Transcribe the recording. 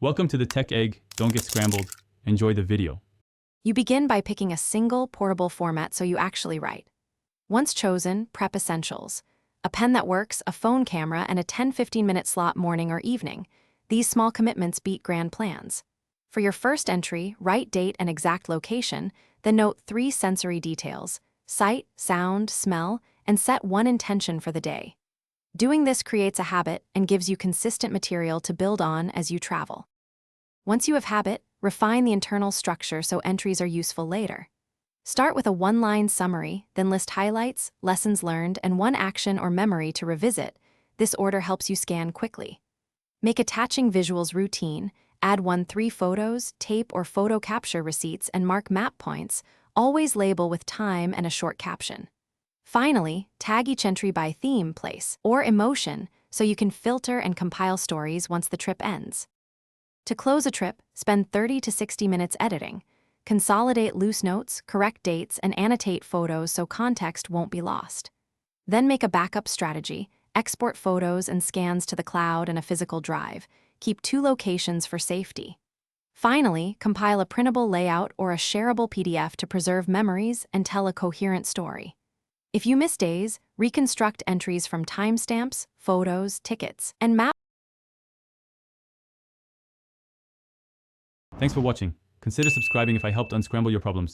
Welcome to the Tech Egg. Don't get scrambled. Enjoy the video. You begin by picking a single, portable format so you actually write. Once chosen, prep essentials. A pen that works, a phone camera, and a 10-15-minute slot morning or evening. These small commitments beat grand plans. For your first entry, write date and exact location, then note 3 sensory details: sight, sound, smell, and set one intention for the day. Doing this creates a habit and gives you consistent material to build on as you travel. Once you have habit, refine the internal structure so entries are useful later. Start with a one-line summary, then list highlights, lessons learned, and one action or memory to revisit. This order helps you scan quickly. Make attaching visuals routine. Add 3 photos, tape or photo capture receipts, and mark map points. Always label with time and a short caption. Finally, tag each entry by theme, place, or emotion so you can filter and compile stories once the trip ends. To close a trip, spend 30 to 60 minutes editing. Consolidate loose notes, correct dates, and annotate photos so context won't be lost. Then make a backup strategy. Export photos and scans to the cloud and a physical drive. Keep 2 locations for safety. Finally, compile a printable layout or a shareable PDF to preserve memories and tell a coherent story. If you miss days, reconstruct entries from timestamps, photos, tickets, and maps. Thanks for watching. Consider subscribing if I helped unscramble your problems.